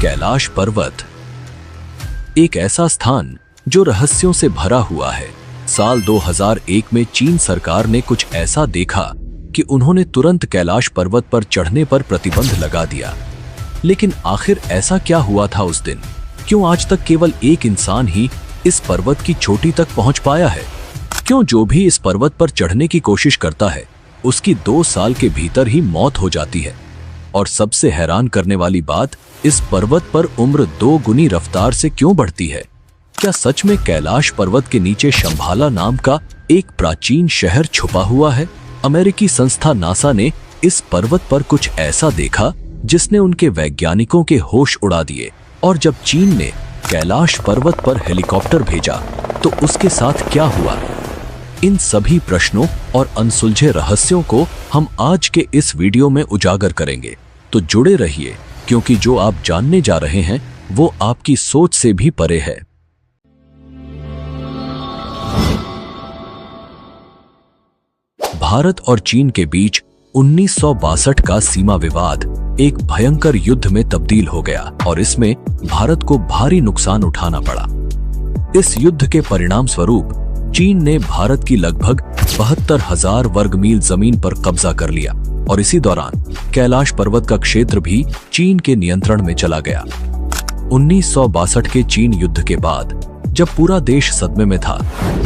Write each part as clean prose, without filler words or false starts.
कैलाश पर्वत, एक ऐसा स्थान जो रहस्यों से भरा हुआ है। साल 2001 में चीन सरकार ने कुछ ऐसा देखा कि उन्होंने तुरंत कैलाश पर्वत पर चढ़ने पर प्रतिबंध लगा दिया। लेकिन आखिर ऐसा क्या हुआ था उस दिन? क्यों आज तक केवल एक इंसान ही इस पर्वत की चोटी तक पहुंच पाया है? क्यों जो भी इस पर्वत पर चढ़ने की कोशिश करता है उसकी 2 साल के भीतर ही मौत हो जाती है? और सबसे हैरान करने वाली बात, इस पर्वत पर उम्र 2 गुनी रफ्तार से क्यों बढ़ती है? क्या सच में कैलाश पर्वत के नीचे शंभाला नाम का एक प्राचीन शहर छुपा हुआ है? अमेरिकी संस्था नासा ने इस पर्वत पर कुछ ऐसा देखा जिसने उनके वैज्ञानिकों के होश उड़ा दिए। और जब चीन ने कैलाश पर्वत पर हेलीकॉप्टर भेजा तो उसके साथ क्या हुआ? इन सभी प्रश्नों और अनसुलझे रहस्यों को हम आज के इस वीडियो में उजागर करेंगे। तो जुड़े रहिए, क्योंकि जो आप जानने जा रहे हैं वो आपकी सोच से भी परे है। भारत और चीन के बीच 1962 का सीमा विवाद एक भयंकर युद्ध में तब्दील हो गया और इसमें भारत को भारी नुकसान उठाना पड़ा। इस युद्ध के परिणाम स्वरूप चीन ने भारत की लगभग 72,000 वर्ग मील जमीन पर कब्जा कर लिया और इसी दौरान कैलाश पर्वत का क्षेत्र भी चीन के नियंत्रण में चला गया। 1962 के चीन युद्ध के बाद जब पूरा देश सदमे में था,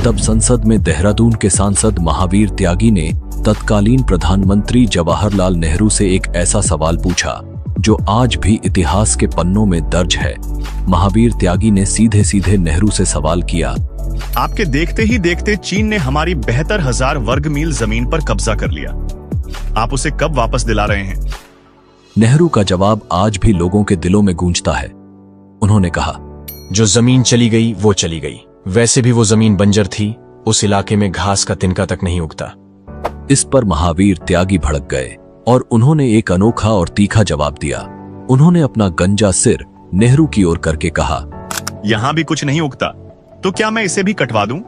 तब संसद में देहरादून के सांसद महावीर त्यागी ने तत्कालीन प्रधानमंत्री जवाहरलाल नेहरू से एक ऐसा सवाल पूछा जो आज भी इतिहास के पन्नों में दर्ज है। महावीर त्यागी ने सीधे सीधे नेहरू से सवाल किया, आपके देखते ही देखते चीन ने हमारी 72,000 वर्ग मील जमीन पर कब्जा कर लिया। आप उसे कब वापस दिला रहे हैं? नेहरू का जवाब आज भी लोगों के दिलों में गूंजता है। उन्होंने कहा, जो जमीन चली गई वो चली गई। वैसे भी वो जमीन बंजर थी, उस इलाके में घास का तिनका तक नहीं उगता। इस पर महावीर त्यागी भड़क गए और उन्होंने एक अनोखा और तीखा जवाब दिया। उन्होंने अपना गंजा सिर नेहरू की ओर करके कहा, यहां भी कुछ नहीं उगता, तो क्या मैं इसे भी कटवा दूं?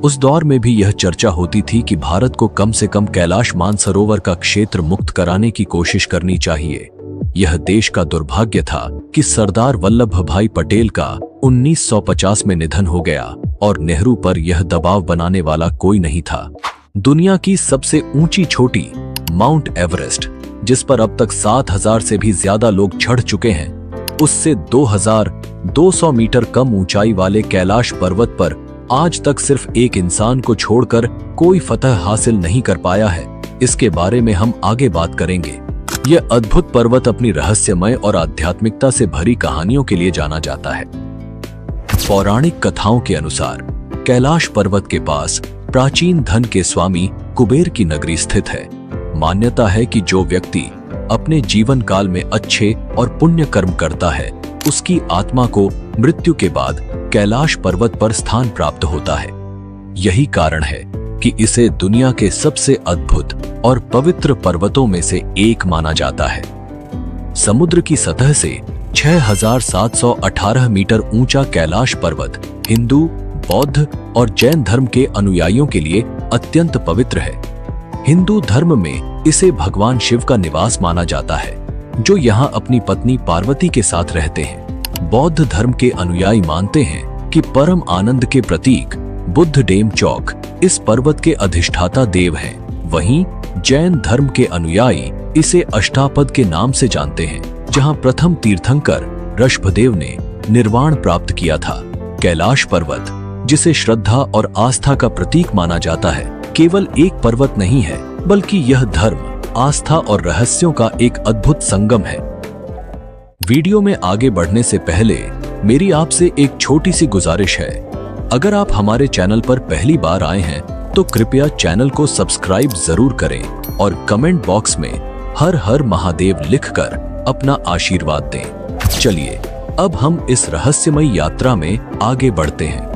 उस दौर में भी यह चर्चा होती थी कि भारत को कम से कम कैलाश मानसरोवर का क्षेत्र मुक्त कराने की कोशिश करनी चाहिए। यह देश का दुर्भाग्य था कि सरदार वल्लभ भाई पटेल का 1950 में निधन हो गया और नेहरू पर यह दबाव बनाने वाला कोई नहीं था। दुनिया की सबसे ऊंची चोटी माउंट एवरेस्ट, जिस पर अब तक 7,000 से भी ज्यादा लोग चढ़ चुके हैं, उससे 2,200 मीटर कम ऊंचाई वाले कैलाश पर्वत पर आज तक सिर्फ एक इंसान को छोड़कर कोई फतह हासिल नहीं कर पाया है। इसके बारे में हम आगे बात करेंगे। यह अद्भुत पर्वत अपनी रहस्यमय और आध्यात्मिकता से भरी कहानियों के लिए जाना जाता है। पौराणिक कथाओं के अनुसार कैलाश पर्वत के पास प्राचीन धन के स्वामी कुबेर की नगरी स्थित है। मान्यता है कि जो व्यक्ति अपने जीवन काल में अच्छे और पुण्य कर्म करता है, उसकी आत्मा को मृत्यु के बाद कैलाश पर्वत पर स्थान प्राप्त होता है। यही कारण है कि इसे दुनिया के सबसे अद्भुत और पवित्र पर्वतों में से एक माना जाता है। समुद्र की सतह से 6,718 मीटर ऊंचा कैलाश पर्वत हिंदू, बौद्ध और जैन धर्म के अनुयायियों के लिए अत्यंत पवित्र है। हिंदू धर्म में इसे भगवान शिव का निवास माना जाता है, जो यहाँ अपनी पत्नी पार्वती के साथ रहते हैं। बौद्ध धर्म के अनुयायी मानते हैं कि परम आनंद के प्रतीक बुद्ध डेम चौक इस पर्वत के अधिष्ठाता देव हैं। वहीं जैन धर्म के अनुयायी इसे अष्टापद के नाम से जानते हैं, जहां प्रथम तीर्थंकर ऋषभदेव ने निर्वाण प्राप्त किया था। कैलाश पर्वत, जिसे श्रद्धा और आस्था का प्रतीक माना जाता है, केवल एक पर्वत नहीं है, बल्कि यह धर्म, आस्था और रहस्यों का एक अद्भुत संगम है। वीडियो में आगे बढ़ने से पहले मेरी आपसे एक छोटी सी गुजारिश है। अगर आप हमारे चैनल पर पहली बार आए हैं तो कृपया चैनल को सब्सक्राइब जरूर करें और कमेंट बॉक्स में हर हर महादेव लिखकर अपना आशीर्वाद दें। चलिए अब हम इस रहस्यमय यात्रा में आगे बढ़ते हैं।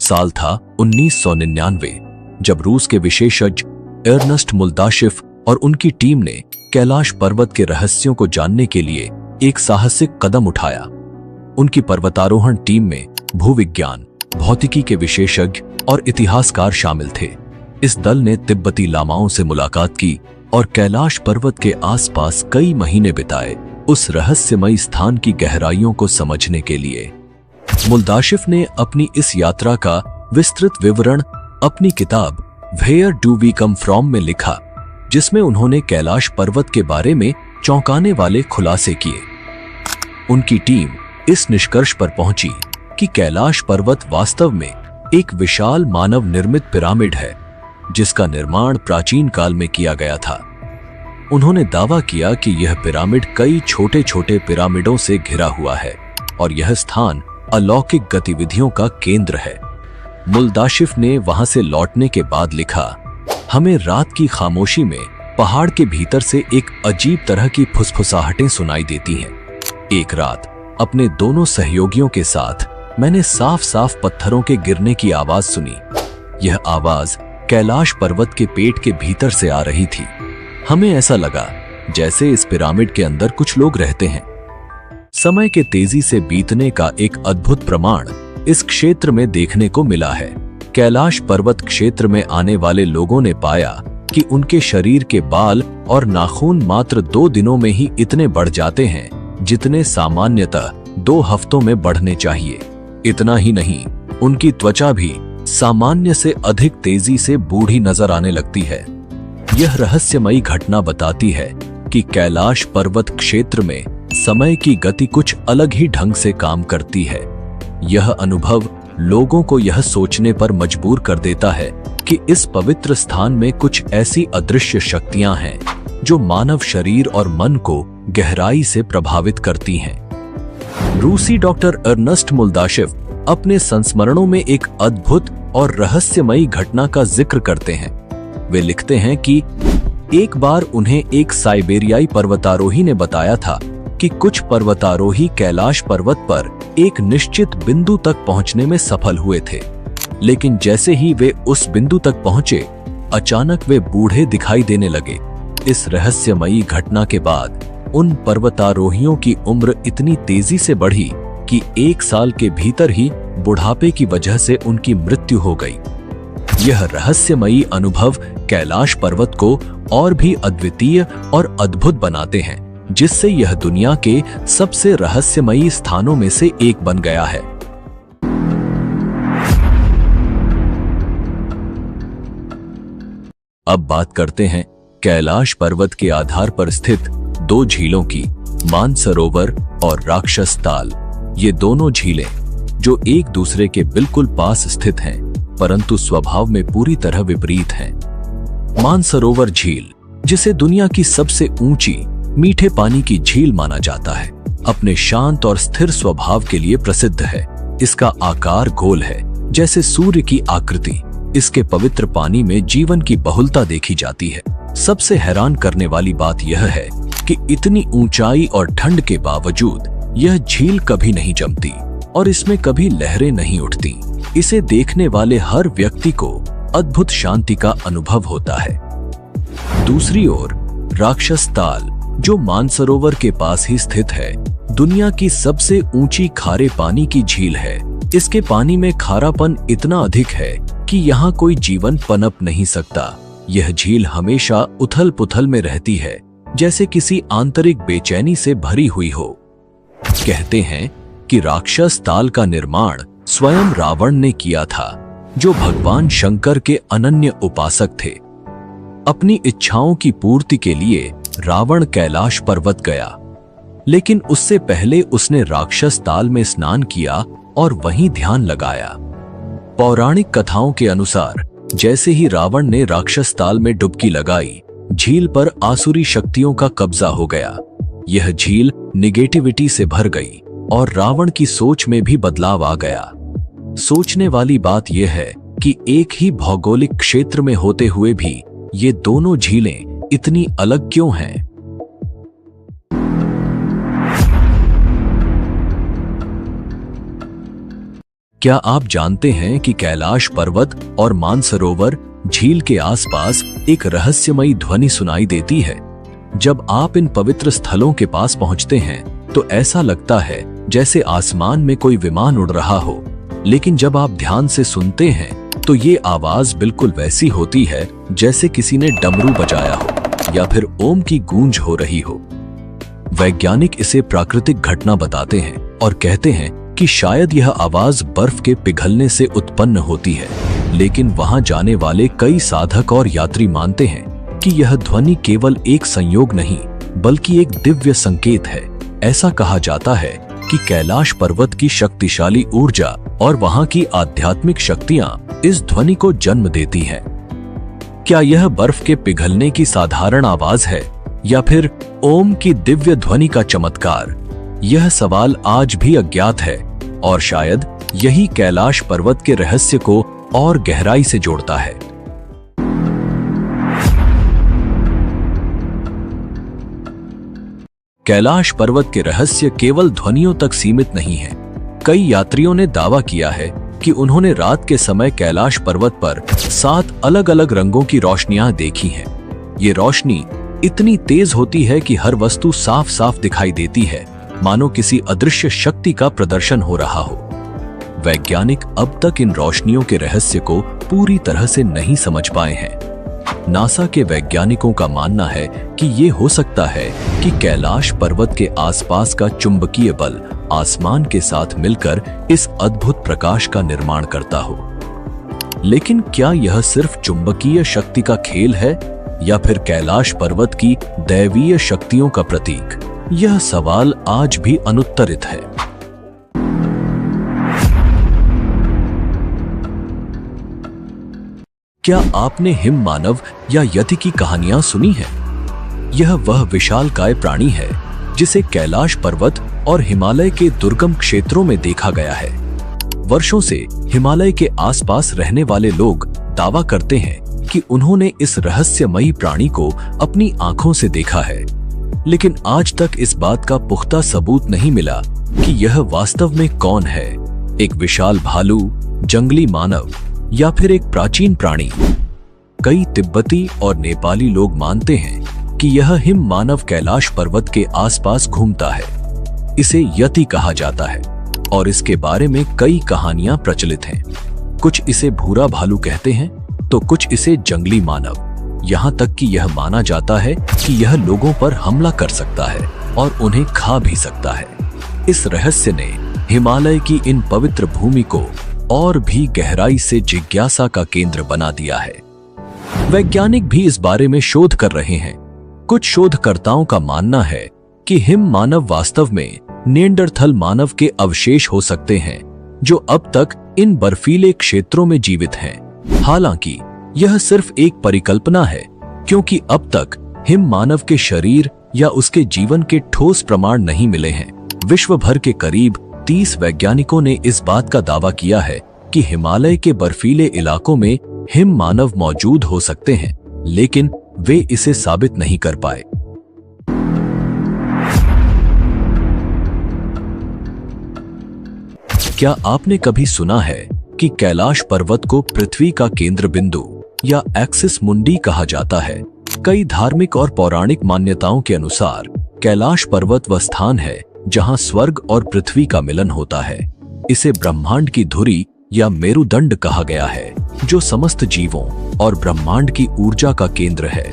साल था 1999, जब रूस के विशेषज्ञ एर्नस्ट मुल्दाशिफ और उनकी टीम ने कैलाश पर्वत के रहस्यों को जानने के लिए एक साहसिक कदम उठाया। उनकी पर्वतारोहण टीम में भूविज्ञान, भौतिकी के विशेषज्ञ और इतिहासकार शामिल थे। इस दल ने तिब्बती लामाओं से मुलाकात की और कैलाश पर्वत के आसपास कई महीने बिताए उस रहस्यमयी स्थान की गहराइयों को समझने के लिए। मुल्दाशिफ ने अपनी इस यात्रा का विस्तृत विवरण अपनी किताब where do we come from में लिखा, जिसमें उन्होंने कैलाश पर्वत के बारे में चौंकाने वाले खुलासे किए। उनकी टीम इस निष्कर्ष पर पहुंची कि कैलाश पर्वत वास्तव में एक विशाल मानव निर्मित पिरामिड है, जिसका निर्माण प्राचीन काल में किया गया था। उन्होंने दावा किया कि यह पिरामिड कई छोटे छोटे पिरामिडों से घिरा हुआ है और यह स्थान अलौकिक गतिविधियों का केंद्र है। मुल्दाशिफ ने वहां से लौटने के बाद लिखा, हमें रात की खामोशी में पहाड़ के भीतर से एक अजीब तरह की फुसफुसाहटें सुनाई देती हैं। एक रात अपने दोनों सहयोगियों के साथ मैंने साफ साफ पत्थरों के गिरने की आवाज सुनी। यह आवाज कैलाश पर्वत के पेट के भीतर से आ रही थी। हमें ऐसा लगा जैसे इस पिरामिड के अंदर कुछ लोग रहते हैं। समय के तेजी से बीतने का एक अद्भुत प्रमाण इस क्षेत्र में देखने को मिला है। कैलाश पर्वत क्षेत्र में आने वाले लोगों ने पाया कि उनके शरीर के बाल और नाखून मात्र 2 दिनों में ही इतने बढ़ जाते हैं जितने सामान्यतः 2 हफ्तों में बढ़ने चाहिए। इतना ही नहीं, उनकी त्वचा भी सामान्य से अधिक तेजी से बूढ़ी नजर आने लगती है। यह रहस्यमयी घटना बताती है कि कैलाश पर्वत क्षेत्र में समय की गति कुछ अलग ही ढंग से काम करती है। यह अनुभव लोगों को यह सोचने पर मजबूर कर देता है कि इस पवित्र स्थान में कुछ ऐसी अदृश्य शक्तियां हैं जो मानव शरीर और मन को गहराई से प्रभावित करती हैं। रूसी डॉक्टर अर्नेस्ट मुल्दाशिफ अपने संस्मरणों में एक अद्भुत और रहस्यमयी घटना का जिक्र करते हैं। वे लिखते हैं कि एक बार उन्हें एक साइबेरियाई पर्वतारोही ने बताया था कि कुछ पर्वतारोही कैलाश पर्वत पर एक निश्चित बिंदु तक पहुंचने में सफल हुए थे, लेकिन जैसे ही वे उस बिंदु तक पहुंचे, अचानक वे बूढ़े दिखाई देने लगे। इस रहस्यमयी घटना के बाद उन पर्वतारोहियों की उम्र इतनी तेजी से बढ़ी कि 1 साल के भीतर ही बुढ़ापे की वजह से उनकी मृत्यु हो गई। यह रहस्यमयी अनुभव कैलाश पर्वत को और भी अद्वितीय और अद्भुत बनाते हैं, जिससे यह दुनिया के सबसे रहस्यमयी स्थानों में से एक बन गया है। अब बात करते हैं कैलाश पर्वत के आधार पर स्थित 2 झीलों की, मानसरोवर और राक्षस ताल। ये दोनों झीलें जो एक दूसरे के बिल्कुल पास स्थित हैं, परंतु स्वभाव में पूरी तरह विपरीत हैं। मानसरोवर झील, जिसे दुनिया की सबसे ऊंची मीठे पानी की झील माना जाता है, अपने शांत और स्थिर स्वभाव के लिए प्रसिद्ध है। इसका आकार गोल है, जैसे सूर्य की आकृति। इसके पवित्र पानी में जीवन की बहुलता देखी जाती है। सबसे हैरान करने वाली बात यह है कि इतनी ऊंचाई और ठंड के बावजूद यह झील कभी नहीं जमती और इसमें कभी लहरें नहीं उठती। इसे देखने वाले हर व्यक्ति को अद्भुत शांति का अनुभव होता है। दूसरी ओर राक्षस ताल, जो मानसरोवर के पास ही स्थित है, दुनिया की सबसे ऊंची खारे पानी की झील है। इसके पानी में खारापन इतना अधिक है कि यहाँ कोई जीवन पनप नहीं सकता। यह झील हमेशा उथल पुथल में रहती है, जैसे किसी आंतरिक बेचैनी से भरी हुई हो। कहते हैं कि राक्षस ताल का निर्माण स्वयं रावण ने किया था, जो भगवान शंकर के अनन्य उपासक थे। अपनी इच्छाओं की पूर्ति के लिए रावण कैलाश पर्वत गया, लेकिन उससे पहले उसने राक्षस ताल में स्नान किया और वहीं ध्यान लगाया। पौराणिक कथाओं के अनुसार जैसे ही रावण ने राक्षस ताल में डुबकी लगाई, झील पर आसुरी शक्तियों का कब्जा हो गया। यह झील निगेटिविटी से भर गई और रावण की सोच में भी बदलाव आ गया। सोचने वाली बात यह है कि एक ही भौगोलिक क्षेत्र में होते हुए भी ये दोनों झीलें इतनी अलग क्यों हैं? क्या आप जानते हैं कि कैलाश पर्वत और मानसरोवर झील के आसपास एक रहस्यमयी ध्वनि सुनाई देती है? जब आप इन पवित्र स्थलों के पास पहुंचते हैं तो ऐसा लगता है जैसे आसमान में कोई विमान उड़ रहा हो, लेकिन जब आप ध्यान से सुनते हैं तो ये आवाज बिल्कुल वैसी होती है जैसे किसी ने डमरू बजाया हो या फिर ओम की गूंज हो रही हो। वैज्ञानिक इसे प्राकृतिक घटना बताते हैं और कहते हैं कि शायद यह आवाज बर्फ के पिघलने से उत्पन्न होती है, लेकिन वहां जाने वाले कई साधक और यात्री मानते हैं कि यह ध्वनि केवल एक संयोग नहीं बल्कि एक दिव्य संकेत है। ऐसा कहा जाता है कि कैलाश पर्वत की शक्तिशाली ऊर्जा और वहां की आध्यात्मिक शक्तियां इस ध्वनि को जन्म देती हैं। क्या यह बर्फ के पिघलने की साधारण आवाज है या फिर ओम की दिव्य ध्वनि का चमत्कार? यह सवाल आज भी अज्ञात है और शायद यही कैलाश पर्वत के रहस्य को और गहराई से जोड़ता है। कैलाश पर्वत के रहस्य केवल ध्वनियों तक सीमित नहीं है। कई यात्रियों ने दावा किया है कि उन्होंने रात के समय कैलाश पर्वत पर 7 अलग-अलग रंगों की रोशनियां देखी हैं। ये रोशनी इतनी तेज होती है कि हर वस्तु साफ-साफ दिखाई देती है, मानो किसी अदृश्य शक्ति का प्रदर्शन हो रहा हो। वैज्ञानिक अब तक इन रोशनियों के रहस्य को पूरी तरह से नहीं समझ पाए हैं। नासा के वैज्ञानिकों का मानना है कि ये हो सकता है कि कैलाश पर्वत के आसपास का चुंबकीय बल आसमान के साथ मिलकर इस अद्भुत प्रकाश का निर्माण करता हो। लेकिन क्या यह सिर्फ चुंबकीय शक्ति का खेल है या फिर कैलाश पर्वत की दैवीय शक्तियों का प्रतीक? यह सवाल आज भी अनुत्तरित है। क्या आपने हिम मानव या यति की कहानियां सुनी हैं? यह वह विशालकाय प्राणी है जिसे कैलाश पर्वत और हिमालय के दुर्गम क्षेत्रों में देखा गया है। वर्षों से हिमालय के आसपास रहने वाले लोग दावा करते हैं कि उन्होंने इस रहस्यमयी प्राणी को अपनी आंखों से देखा है, लेकिन आज तक इस बात का पुख्ता सबूत नहीं मिला कि यह वास्तव में कौन है, एक विशाल भालू, जंगली मानव या फिर एक प्राचीन प्राणी। कई तिब्बती और नेपाली लोग मानते हैं कि यह हिम मानव कैलाश पर्वत के आसपास घूमता है। इसे यति कहा जाता है और इसके बारे में कई कहानियां प्रचलित हैं। कुछ इसे भूरा भालू कहते हैं तो कुछ इसे जंगली मानव। यहाँ तक कि यह माना जाता है कि यह लोगों पर हमला कर सकता है और उन्हें खा भी सकता है। इस रहस्य ने हिमालय की इन पवित्र भूमि को और भी गहराई से जिज्ञासा का केंद्र बना दिया है। वैज्ञानिक भी इस बारे में शोध कर रहे हैं। कुछ शोधकर्ताओं का मानना है कि हिम मानव वास्तव में निएंडरथल मानव के अवशेष हो सकते हैं जो अब तक इन बर्फीले क्षेत्रों में जीवित हैं। हालांकि यह सिर्फ एक परिकल्पना है, क्योंकि अब तक हिम मानव के शरीर या उसके जीवन के ठोस प्रमाण नहीं मिले हैं। विश्व भर के करीब 30 वैज्ञानिकों ने इस बात का दावा किया है कि हिमालय के बर्फीले इलाकों में हिम मानव मौजूद हो सकते हैं, लेकिन वे इसे साबित नहीं कर पाए। क्या आपने कभी सुना है कि कैलाश पर्वत को पृथ्वी का केंद्र बिंदु या एक्सिस मुंडी कहा जाता है? कई धार्मिक और पौराणिक मान्यताओं के अनुसार कैलाश पर्वत वह स्थान है जहां स्वर्ग और पृथ्वी का मिलन होता है। इसे ब्रह्मांड की धुरी या मेरुदंड कहा गया है, जो समस्त जीवों और ब्रह्मांड की ऊर्जा का केंद्र है।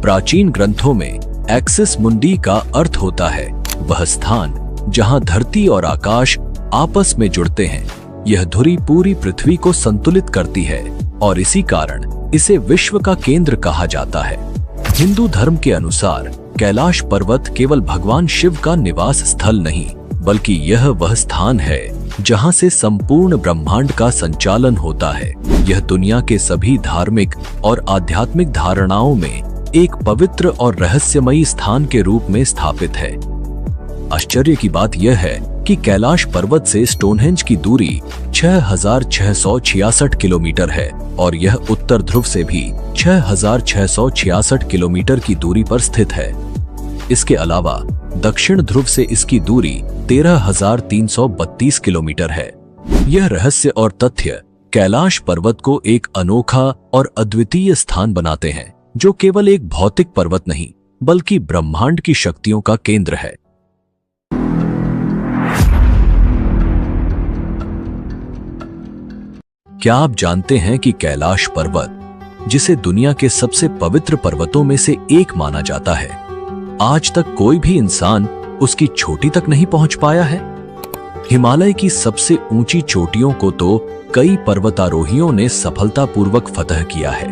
प्राचीन ग्रंथों में एक्सिस मुंडी का अर्थ होता है वह स्थान जहां धरती और आकाश आपस में जुड़ते हैं। यह धुरी पूरी पृथ्वी को संतुलित करती है और इसी कारण इसे विश्व का केंद्र कहा जाता है। हिंदू धर्म के अनुसार कैलाश पर्वत केवल भगवान शिव का निवास स्थल नहीं, बल्कि यह वह स्थान है जहां से संपूर्ण ब्रह्मांड का संचालन होता है। यह दुनिया के सभी धार्मिक और आध्यात्मिक धारणाओं में एक पवित्र और रहस्यमयी स्थान के रूप में स्थापित है। आश्चर्य की बात यह है कि कैलाश पर्वत से स्टोनहेंज की दूरी 6,666 किलोमीटर है और यह उत्तर ध्रुव से भी 6,666 किलोमीटर की दूरी पर स्थित है। इसके अलावा दक्षिण ध्रुव से इसकी दूरी 13,332 किलोमीटर है। यह रहस्य और तथ्य कैलाश पर्वत को एक अनोखा और अद्वितीय स्थान बनाते हैं, जो केवल एक भौतिक पर्वत नहीं बल्कि ब्रह्मांड की शक्तियों का केंद्र है। क्या आप जानते हैं कि कैलाश पर्वत, जिसे दुनिया के सबसे पवित्र पर्वतों में से एक माना जाता है, आज तक कोई भी इंसान उसकी चोटी तक नहीं पहुंच पाया है? हिमालय की सबसे ऊंची चोटियों को तो कई पर्वतारोहियों ने सफलतापूर्वक फतह किया है,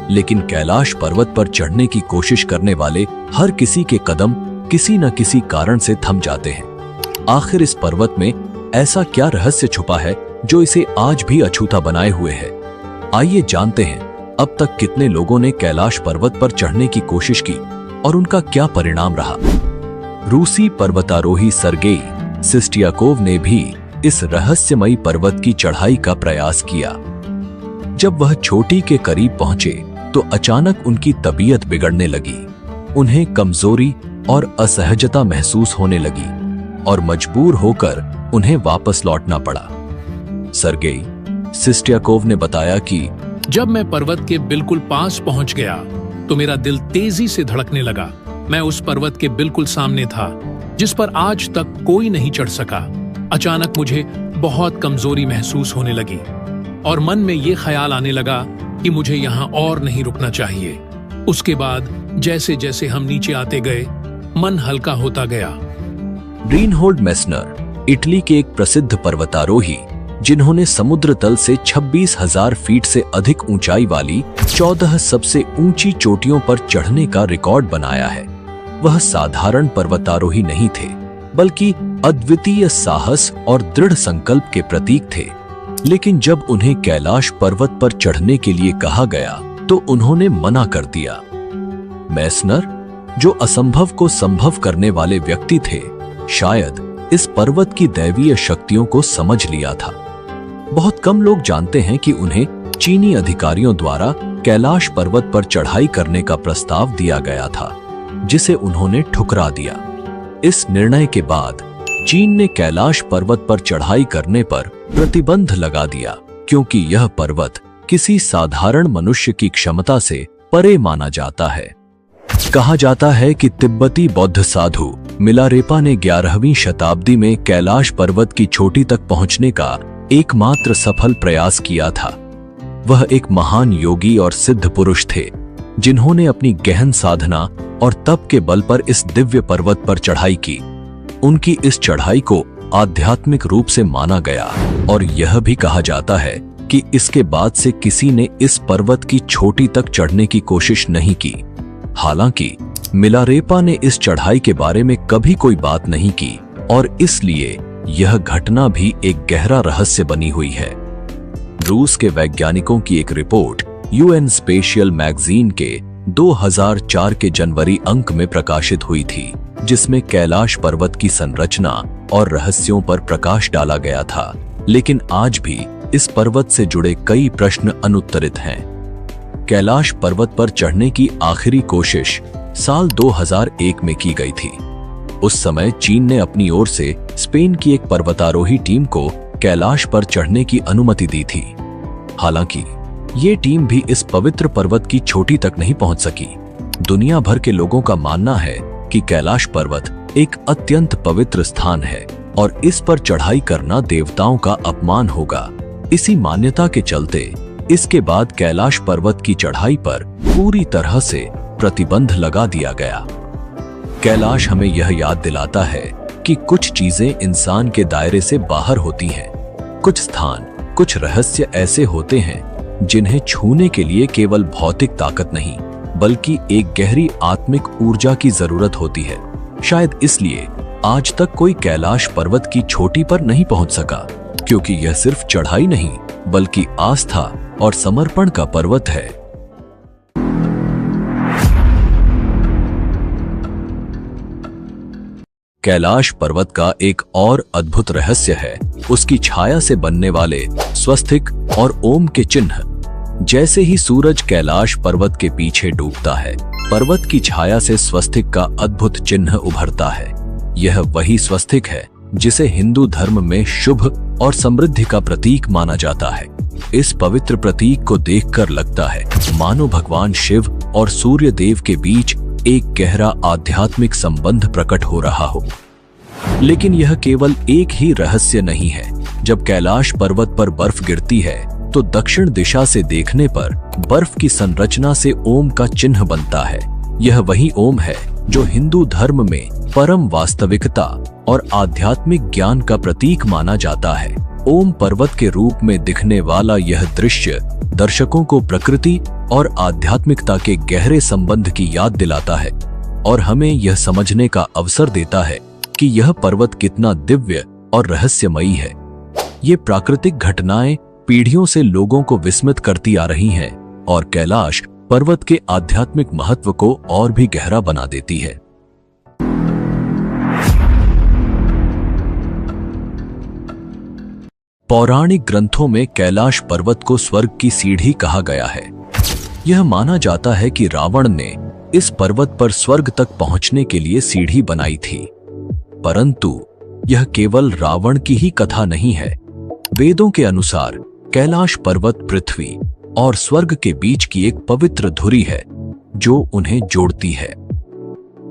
लेकिन कैलाश पर्वत पर चढ़ने की कोशिश करने वाले हर किसी के कदम किसी न किसी कारण से थम जाते हैं। आखिर इस पर्वत में ऐसा क्या रहस्य छुपा है जो इसे आज भी अछूता बनाए हुए है? आइए जानते हैं अब तक कितने लोगों ने कैलाश पर्वत पर चढ़ने की कोशिश की और उनका क्या परिणाम रहा। रूसी पर्वतारोही सर्गेई सिस्टियाकोव ने भी इस रहस्यमयी पर्वत की चढ़ाई का प्रयास किया। जब वह चोटी के करीब पहुंचे तो अचानक उनकी तबीयत बिगड़ने लगी। उन्हें कमजोरी और असहजता महसूस होने लगी और मजबूर होकर उन्हें वापस लौटना पड़ा। सर्गेई सिस्टियाकोव ने बताया कि जब मैं पर्वत के बिल्कुल पास पहुंच गया तो मेरा दिल तेजी से धड़कने लगा। मैं उस पर्वत के बिल्कुल सामने था जिस पर आज तक कोई नहीं चढ़ सका। अचानक मुझे बहुत कमजोरी महसूस होने लगी और मन में ये ख्याल आने लगा कि मुझे यहाँ और नहीं रुकना चाहिए। उसके बाद जैसे जैसे हम नीचे आते गए, मन हल्का होता गया। रीनहोल्ड मेस्नर इटली के एक प्रसिद्ध पर्वतारोही, जिन्होंने समुद्र तल से 26,000 फीट से अधिक ऊंचाई वाली 14 सबसे ऊंची चोटियों पर चढ़ने का रिकॉर्ड बनाया है, वह साधारण पर्वतारोही नहीं थे, बल्कि अद्वितीय साहस और दृढ़ संकल्प के प्रतीक थे। लेकिन जब उन्हें कैलाश पर्वत पर चढ़ने के लिए कहा गया तो उन्होंने मना कर दिया। मेस्नर, जो असंभव को संभव करने वाले व्यक्ति थे, शायद इस पर्वत की दैवीय शक्तियों को समझ लिया था। बहुत कम लोग जानते हैं कि उन्हें चीनी अधिकारियों द्वारा कैलाश पर्वत पर चढ़ाई करने का प्रस्ताव दिया गया था, जिसे उन्होंने ठुकरा दिया। इस निर्णय के बाद चीन ने कैलाश पर्वत पर चढ़ाई करने पर प्रतिबंध लगा दिया, क्योंकि यह पर्वत किसी साधारण मनुष्य की क्षमता से परे माना जाता है। कहा जाता है कि तिब्बती बौद्ध साधु मिलारेपा ने 11वीं शताब्दी में कैलाश पर्वत की चोटी तक पहुंचने का एकमात्र सफल प्रयास किया था। वह एक महान योगी और सिद्ध पुरुष थे, जिन्होंने अपनी गहन साधना और तप के बल पर इस दिव्य पर्वत पर चढ़ाई की। उनकी इस चढ़ाई को आध्यात्मिक रूप से माना गया और यह भी कहा जाता है कि इसके बाद से किसी ने इस पर्वत की चोटी तक चढ़ने की कोशिश नहीं की। हालांकि मिलारेपा ने इस चढ़ाई के बारे में कभी कोई बात नहीं की और इसलिए यह घटना भी एक गहरा रहस्य बनी हुई है। रूस के वैज्ञानिकों की एक रिपोर्ट यूएन स्पेशियल मैगजीन के 2004 के जनवरी अंक में प्रकाशित हुई थी, जिसमें कैलाश पर्वत की संरचना और रहस्यों पर प्रकाश डाला गया था। लेकिन आज भी इस पर्वत से जुड़े कई प्रश्न अनुत्तरित हैं। कैलाश पर्वत पर चढ़ने की आखिरी कोशिश साल 2001 में की गई थी। उस समय चीन ने अपनी ओर से स्पेन की एक पर्वतारोही टीम को कैलाश पर चढ़ने की अनुमति दी थी। हालांकि ये टीम भी इस पवित्र पर्वत की चोटी तक नहीं पहुंच सकी। दुनिया भर के लोगों का मानना है कि कैलाश पर्वत एक अत्यंत पवित्र स्थान है और इस पर चढ़ाई करना देवताओं का अपमान होगा। इसी मान्यता के चलते इसके बाद कैलाश पर्वत की चढ़ाई पर पूरी तरह से प्रतिबंध लगा दिया गया। कैलाश हमें यह याद दिलाता है कि कुछ चीजें इंसान के दायरे से बाहर होती हैं। कुछ स्थान, कुछ रहस्य ऐसे होते हैं जिन्हें छूने के लिए केवल भौतिक ताकत नहीं, बल्कि एक गहरी आत्मिक ऊर्जा की जरूरत होती है। शायद इसलिए आज तक कोई कैलाश पर्वत की चोटी पर नहीं पहुंच सका, क्योंकि यह सिर्फ चढ़ाई नहीं, बल्कि आस्था और समर्पण का पर्वत है। कैलाश पर्वत का एक और अद्भुत रहस्य है उसकी छाया से बनने वाले स्वस्तिक और ओम के चिन्ह। जैसे ही सूरज कैलाश पर्वत के पीछे डूबता है, पर्वत की छाया से स्वस्तिक का अद्भुत चिन्ह उभरता है। यह वही स्वस्तिक है जिसे हिंदू धर्म में शुभ और समृद्धि का प्रतीक माना जाता है। इस पवित्र प्रतीक को देखकर लगता है मानो भगवान शिव और सूर्य देव के बीच एक गहरा आध्यात्मिक संबंध प्रकट हो रहा हो। लेकिन यह केवल एक ही रहस्य नहीं है। जब कैलाश पर्वत पर बर्फ गिरती है तो दक्षिण दिशा से देखने पर बर्फ की संरचना से ओम का चिन्ह बनता है। यह वही ओम है जो हिंदू धर्म में परम वास्तविकता और आध्यात्मिक ज्ञान का प्रतीक माना जाता है। ओम पर्वत के रूप में दिखने वाला यह दृश्य दर्शकों को प्रकृति और आध्यात्मिकता के गहरे संबंध की याद दिलाता है और हमें यह समझने का अवसर देता है कि यह पर्वत कितना दिव्य और रहस्यमयी है। ये प्राकृतिक घटनाएं पीढ़ियों से लोगों को विस्मित करती आ रही हैं और कैलाश पर्वत के आध्यात्मिक महत्व को और भी गहरा बना देती है। पौराणिक ग्रंथों में कैलाश पर्वत को स्वर्ग की सीढ़ी कहा गया है। यह माना जाता है कि रावण ने इस पर्वत पर स्वर्ग तक पहुंचने के लिए सीढ़ी बनाई थी, परंतु यह केवल रावण की ही कथा नहीं है। वेदों के अनुसार कैलाश पर्वत पृथ्वी और स्वर्ग के बीच की एक पवित्र धुरी है जो उन्हें जोड़ती है।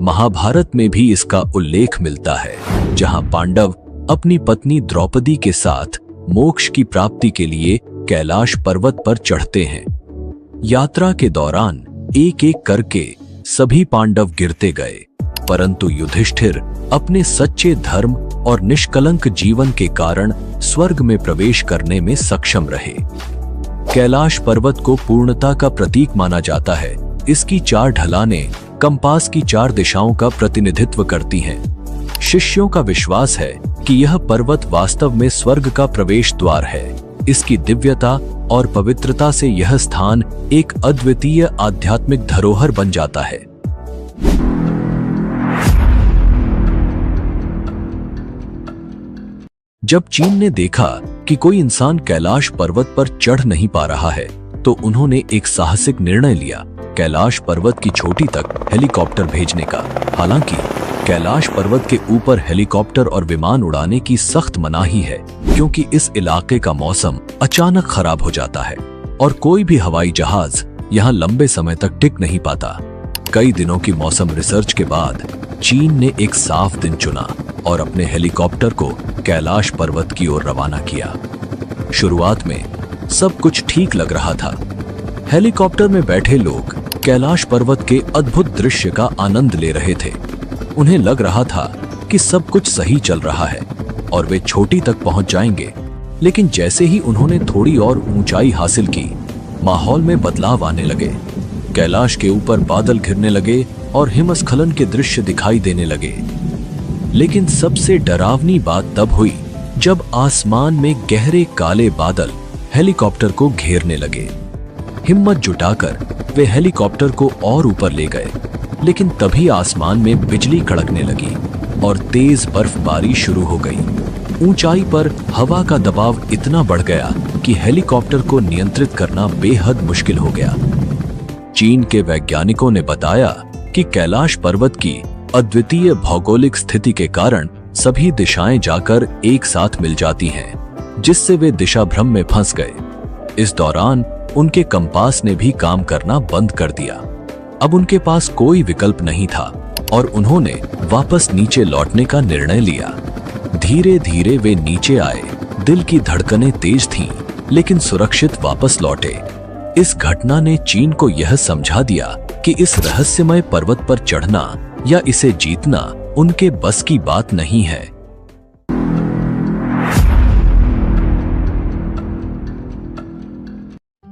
महाभारत में भी इसका उल्लेख मिलता है, जहां पांडव अपनी पत्नी द्रौपदी के साथ मोक्ष की प्राप्ति के लिए कैलाश पर्वत पर चढ़ते हैं। यात्रा के दौरान एक एक करके सभी पांडव गिरते गए, परंतु युधिष्ठिर अपने सच्चे धर्म और निष्कलंक जीवन के कारण स्वर्ग में प्रवेश करने में सक्षम रहे। कैलाश पर्वत को पूर्णता का प्रतीक माना जाता है। इसकी 4 ढलानें कंपास की 4 दिशाओं का प्रतिनिधित्व करती हैं। शिष्यों का विश्वास है कि यह पर्वत वास्तव में स्वर्ग का प्रवेश द्वार है। इसकी दिव्यता और पवित्रता से यह स्थान एक अद्वितीय आध्यात्मिक धरोहर बन जाता है। जब चीन ने देखा कि कोई इंसान कैलाश पर्वत पर चढ़ नहीं पा रहा है, तो उन्होंने एक साहसिक निर्णय लिया, कैलाश पर्वत की चोटी तक हेलीकॉप्टर भेजने का। हालांकि कैलाश पर्वत के ऊपर हेलीकॉप्टर और विमान उड़ाने की सख्त मनाही है, क्योंकि इस इलाके का मौसम अचानक खराब हो जाता है और कोई भी हवाई जहाज यहाँ लंबे समय तक टिक नहीं पाता। कई दिनों की मौसम रिसर्च के बाद चीन ने एक साफ दिन चुना और अपने हेलीकॉप्टर को कैलाश पर्वत की ओर रवाना किया। शुरुआत में सब कुछ ठीक लग रहा था। हेलीकॉप्टर में बैठे लोग कैलाश पर्वत के अद्भुत दृश्य का आनंद ले रहे थे। उन्हें लग रहा था कि सब कुछ सही चल रहा है और वे चोटी तक पहुंच जाएंगे। लेकिन जैसे ही उन्होंने थोड़ी और ऊंचाई हासिल की, माहौल में बदलाव आने लगे। कैलाश के ऊपर बादल घिरने लगे और हिमस्खलन के दृश्य दिखाई देने लगे। लेकिन सबसे डरावनी बात तब हुई जब आसमान में गहरे काले बादल हेलीकॉप्टर को घेरने लगे। हिम्मत जुटाकर वे हेलीकॉप्टर को और ऊपर ले गए, लेकिन तभी आसमान में बिजली कड़कने लगी और तेज बर्फबारी शुरू हो गई। ऊंचाई पर हवा का दबाव इतना बढ़ गया कि हेलीकॉप्टर को नियंत्रित करना बेहद मुश्किल हो गया। चीन के वैज्ञानिकों ने बताया कि कैलाश पर्वत की अद्वितीय भौगोलिक स्थिति के कारण सभी दिशाएं जाकर एक साथ मिल जाती हैं, जिससे वे दिशा भ्रम में फंस गए। इस दौरान उनके कंपास ने भी काम करना बंद कर दिया। अब उनके पास कोई विकल्प नहीं था और उन्होंने वापस नीचे लौटने का निर्णय लिया। धीरे धीरे वे नीचे आए। दिल की धड़कनें तेज थीं, लेकिन सुरक्षित वापस लौटे। इस घटना ने चीन को यह समझा दिया कि इस रहस्यमय पर्वत पर चढ़ना या इसे जीतना उनके बस की बात नहीं है।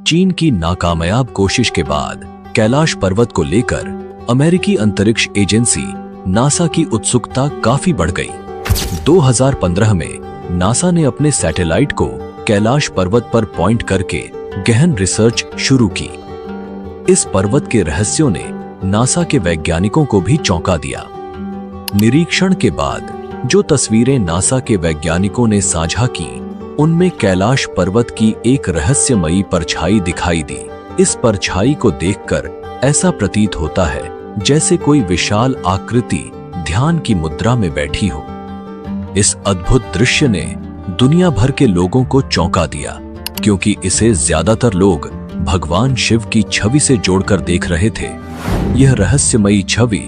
चीन की नाकामयाब कोशिश के बाद कैलाश पर्वत को लेकर अमेरिकी अंतरिक्ष एजेंसी नासा की उत्सुकता काफी बढ़ गई। 2015 में नासा ने अपने सैटेलाइट को कैलाश पर्वत पर पॉइंट करके गहन रिसर्च शुरू की। इस पर्वत के रहस्यों ने नासा के वैज्ञानिकों को भी चौंका दिया। निरीक्षण के बाद जो तस्वीरें नासा के वैज्ञानिकों ने साझा की, उनमें कैलाश पर्वत की एक रहस्यमयी परछाई दिखाई दी। इस परछाई को देखकर ऐसा प्रतीत होता है जैसे कोई विशाल आकृति ध्यान की मुद्रा में बैठी हो। इस अद्भुत दृश्य ने दुनिया भर के लोगों को चौंका दिया, क्योंकि इसे ज्यादातर लोग भगवान शिव की छवि से जोड़कर देख रहे थे। यह रहस्यमयी छवि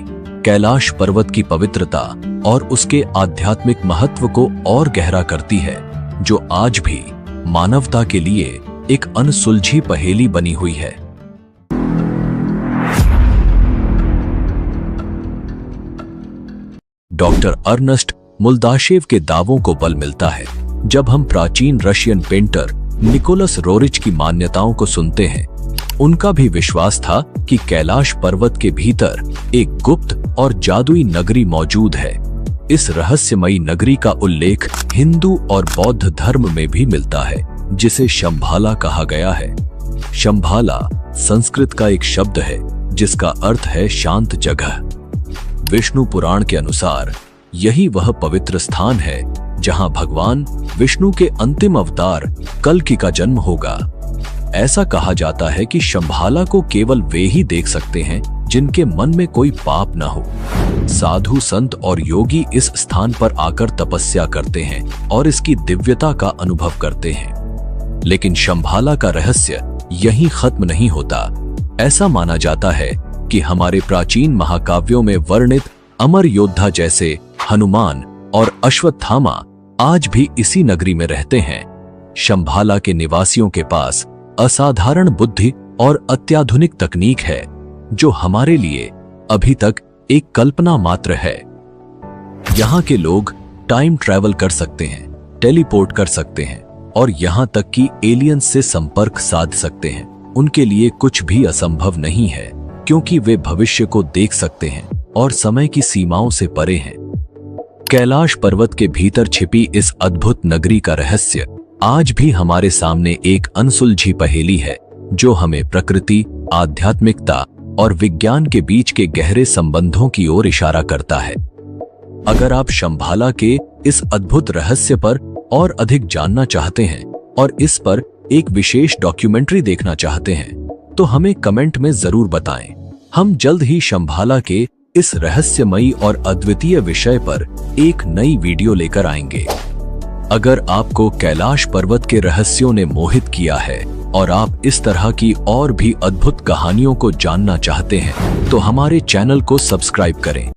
कैलाश पर्वत की पवित्रता और उसके आध्यात्मिक महत्व को और गहरा करती है, जो आज भी मानवता के लिए एक अनसुलझी पहेली बनी हुई है। डॉक्टर अर्नेस्ट मुल्दाशेव के दावों को बल मिलता है जब हम प्राचीन रशियन पेंटर निकोलस रोरिच की मान्यताओं को सुनते हैं। उनका भी विश्वास था कि कैलाश पर्वत के भीतर एक गुप्त और जादुई नगरी मौजूद है। इस रहस्यमयी नगरी का उल्लेख हिंदू और बौद्ध धर्म में भी मिलता है, जिसे शंभाला कहा गया है। शंभाला संस्कृत का एक शब्द है जिसका अर्थ है शांत जगह। विष्णु पुराण के अनुसार यही वह पवित्र स्थान है जहां भगवान विष्णु के अंतिम अवतार कल्कि का जन्म होगा। ऐसा कहा जाता है कि शंभाला को केवल वे ही देख सकते हैं जिनके मन में कोई पाप न हो। साधु संत और योगी इस स्थान पर आकर तपस्या करते हैं और इसकी दिव्यता का अनुभव करते हैं। लेकिन शंभाला का रहस्य यहीं खत्म नहीं होता। ऐसा माना जाता है कि हमारे प्राचीन महाकाव्यों में वर्णित अमर योद्धा जैसे हनुमान और अश्वत्थामा आज भी इसी नगरी में रहते हैं। शंभाला के निवासियों के पास असाधारण बुद्धि और अत्याधुनिक तकनीक है जो हमारे लिए अभी तक एक कल्पना मात्र है। यहाँ के लोग टाइम ट्रैवल कर सकते हैं, टेलीपोर्ट कर सकते हैं और यहाँ तक कि एलियंस से संपर्क साध सकते हैं। उनके लिए कुछ भी असंभव नहीं है क्योंकि वे भविष्य को देख सकते हैं और समय की सीमाओं से परे हैं। कैलाश पर्वत के भीतर छिपी इस अद्भुत नगरी का रहस्य आज भी हमारे सामने एक अनसुलझी पहेली है जो हमें प्रकृति, आध्यात्मिकता और विज्ञान के बीच के गहरे संबंधों की ओर इशारा करता है। अगर आप शंभाला के इस अद्भुत रहस्य पर और अधिक जानना चाहते हैं और इस पर एक विशेष डॉक्यूमेंट्री देखना चाहते हैं तो हमें कमेंट में जरूर बताएं। हम जल्द ही शंभाला के इस रहस्यमयी और अद्वितीय विषय पर एक नई वीडियो लेकर आएंगे। अगर आपको कैलाश पर्वत के रहस्यों ने मोहित किया है और आप इस तरह की और भी अद्भुत कहानियों को जानना चाहते हैं तो हमारे चैनल को सब्सक्राइब करें।